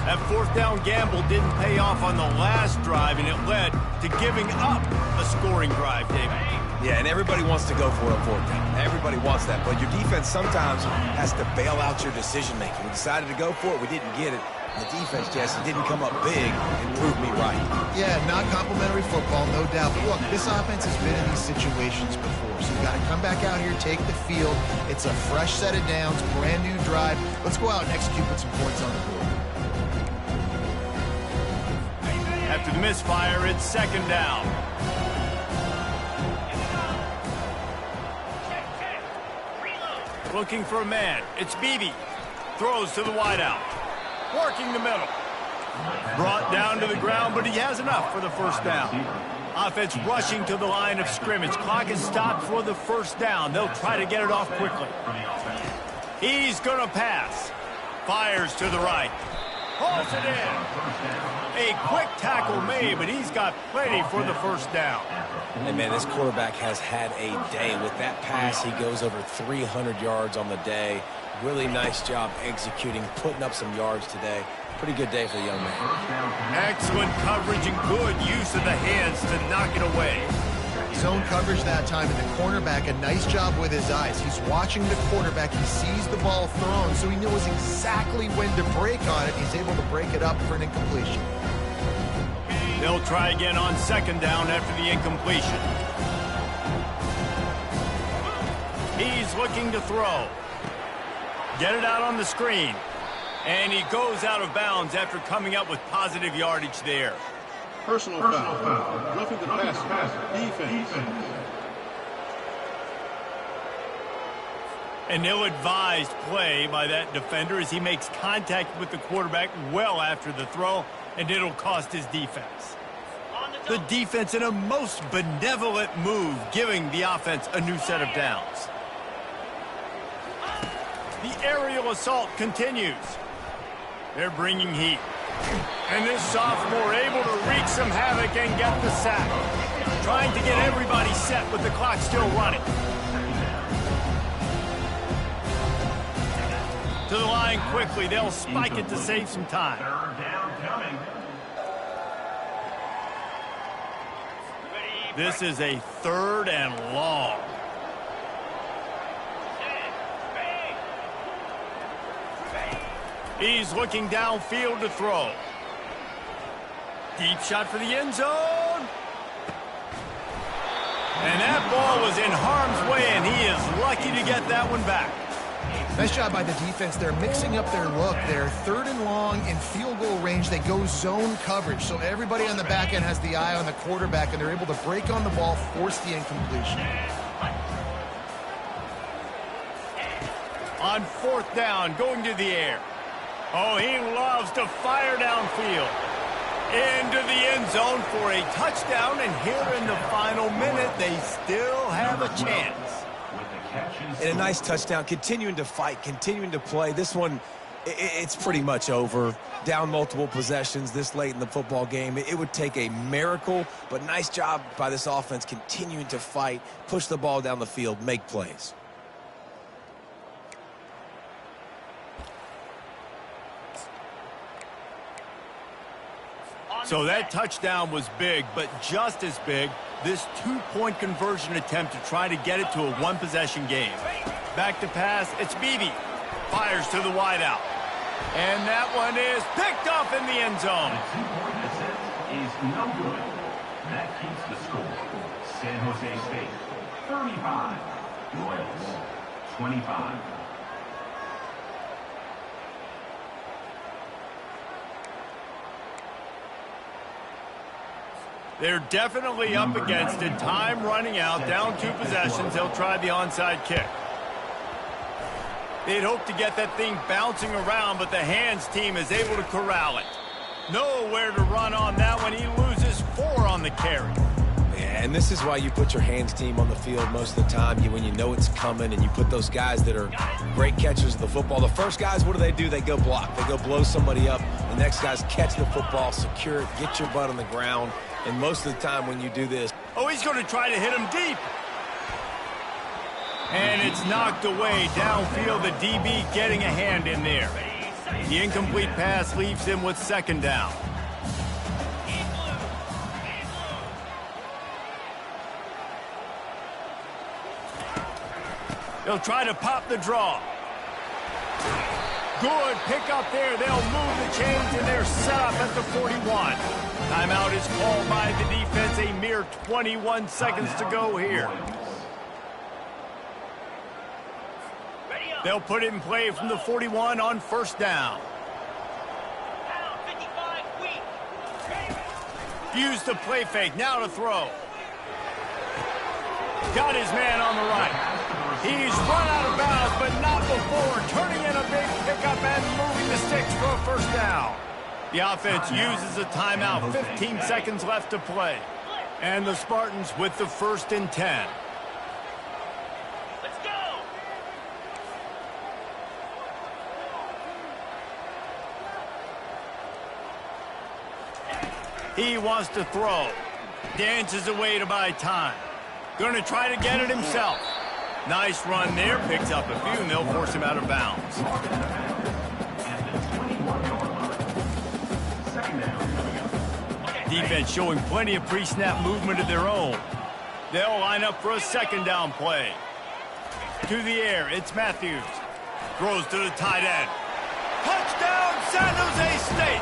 That 4th down gamble didn't pay off on the last drive, and it led to giving up a scoring drive, David. Yeah, and everybody wants to go for a 4th down. Everybody wants that. But your defense sometimes has to bail out your decision-making. We decided to go for it. We didn't get it. The defense, Jesse, didn't come up big and prove me right. Yeah, not complimentary football, no doubt. But look, this offense has been in these situations before, so you got to come back out here, take the field. It's a fresh set of downs, brand new drive. Let's go out and execute, put some points on the board. After the misfire, it's 2nd down. Looking for a man. It's Beebe. Throws to the wideout. Working the middle. Brought down to the ground, but he has enough for the first down. Offense rushing to the line of scrimmage. Clock is stopped for the first down. They'll try to get it off quickly. He's going to pass. Fires to the right. Pulls it in. A quick tackle made, but he's got plenty for the first down. And, man, this quarterback has had a day. With that pass, he goes over 300 yards on the day. Really nice job executing, putting up some yards today. Pretty good day for the young man. Excellent coverage and good use of the hands to knock it away. Zone coverage that time, and the cornerback, a nice job with his eyes. He's watching the quarterback. He sees the ball thrown, so he knows exactly when to break on it. He's able to break it up for an incompletion. They'll try again on 2nd down after the incompletion. He's looking to throw. Get it out on the screen. And he goes out of bounds after coming up with positive yardage there. Personal foul. Roughing the passer. Defense. An ill-advised play by that defender as he makes contact with the quarterback well after the throw, and it'll cost his defense. The defense in a most benevolent move, giving the offense a new set of downs. The aerial assault continues. They're bringing heat. And this sophomore able to wreak some havoc and get the sack. Trying to get everybody set with the clock still running. To the line quickly. They'll spike it to save some time. 3rd down coming. This is a 3rd and long. He's looking downfield to throw. Deep shot for the end zone. And that ball was in harm's way, and he is lucky to get that one back. Nice job by the defense. They're mixing up their look. They're 3rd and long in field goal range. They go zone coverage. So everybody on the back end has the eye on the quarterback, and they're able to break on the ball, force the incompletion. On 4th down, going to the air. Oh, he loves to fire downfield. Into the end zone for a touchdown, and here in the final minute, they still have a chance. And a nice touchdown, continuing to fight, continuing to play. This one, it's pretty much over. Down multiple possessions this late in the football game. It would take a miracle, but nice job by this offense continuing to fight, push the ball down the field, make plays. So that touchdown was big, but just as big, this 2-point conversion attempt to try to get it to a 1-possession game. Back to pass, it's Beebe. Fires to the wideout. And that one is picked off in the end zone. The 2-point attempt is no good. That keeps the score. San Jose State, 35. Royals, 25. They're definitely up against it. Time running out, down 2 possessions. They'll try the onside kick. They'd hope to get that thing bouncing around, but the hands team is able to corral it. Nowhere to run on that one. He loses 4 on the carry. Yeah, and this is why you put your hands team on the field most of the time. When you know it's coming, and you put those guys that are great catchers of the football. The first guys, what do? They go block. They go blow somebody up. The next guys catch the football, secure it, get your butt on the ground. And most of the time when you do this... Oh, he's going to try to hit him deep. And it's knocked away downfield. The DB getting a hand in there. The incomplete pass leaves him with 2nd down. They'll try to pop the draw. Good pick up there. They'll move the chains, and they're set up at the 41. Timeout is called by the defense. A mere 21 seconds to go here. They'll put it in play from the 41 on 1st down. Used the play fake. Now to throw. Got his man on the right. He's run out of bounds, but not before turning in a big pickup and moving the sticks for a 1st down. The offense uses a timeout. 15 seconds left to play. And the Spartans with the 1st and 10. Let's go! He wants to throw. Dances away to buy time. Going to try to get it himself. Nice run there. Picks up a few, and they'll force him out of bounds. Defense showing plenty of pre-snap movement of their own. They'll line up for a 2nd down play. To the air, it's Matthews. Throws to the tight end. Touchdown, San Jose State!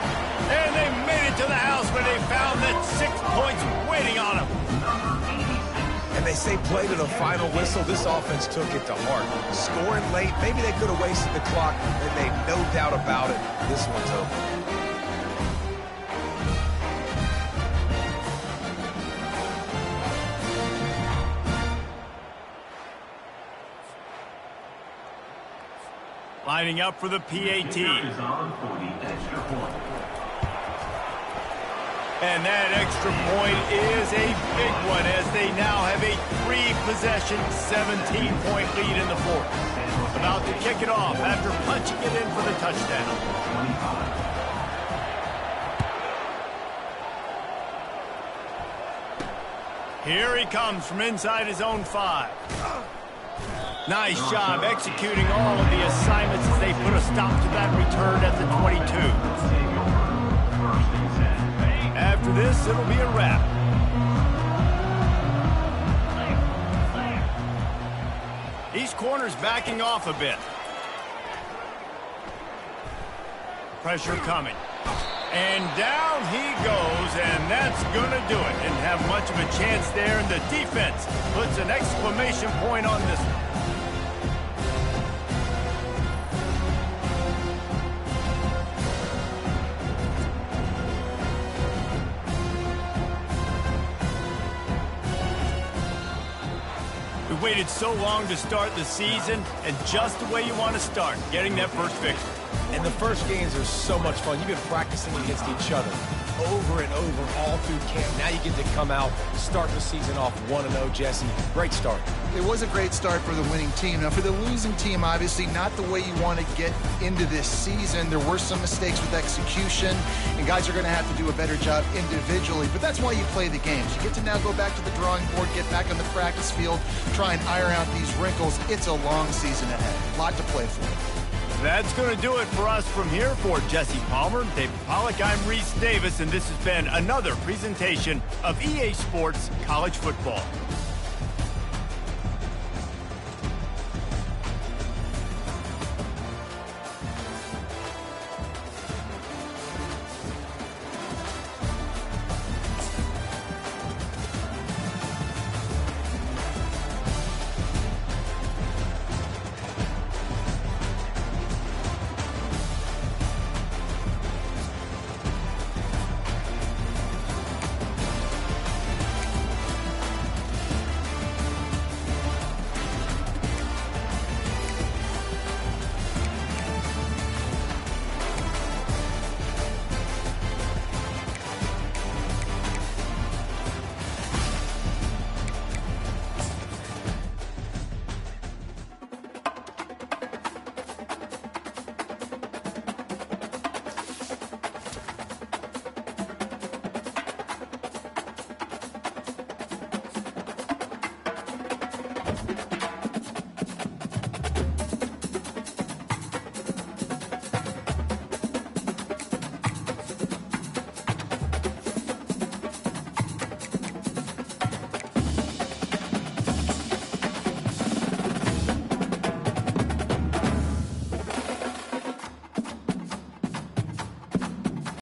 And they made it to the house when they found that 6 points waiting on them. And they say play to the final whistle. This offense took it to heart. Scoring late, maybe they could have wasted the clock. They made no doubt about it. This one's over. Lining up for the PAT. And that extra point is a big one as they now have a 3-possession, 17-point lead in the 4th. About to kick it off after punching it in for the touchdown. Here he comes from inside his own 5. Nice job executing all of the assignments as they put a stop to that return at the 22. After this, it'll be a wrap. These corners backing off a bit. Pressure coming. And down he goes, and that's going to do it. Didn't have much of a chance there, and the defense puts an exclamation point on this one. waited so long to start the season, and just the way you want to start, getting that first victory. And the first games are so much fun. You've been practicing against each other over and over all through camp. Now you get to come out, start the season off 1-0, Jesse. Great start. It was a great start for the winning team. Now, for the losing team, obviously not the way you want to get into this season. There were some mistakes with execution, and guys are going to have to do a better job individually. But that's why you play the games. You get to now go back to the drawing board, get back on the practice field, try and iron out these wrinkles. It's a long season ahead. A lot to play for. That's going to do it for us from here. For Jesse Palmer, David Pollack, I'm Reese Davis, and this has been another presentation of EA Sports College Football.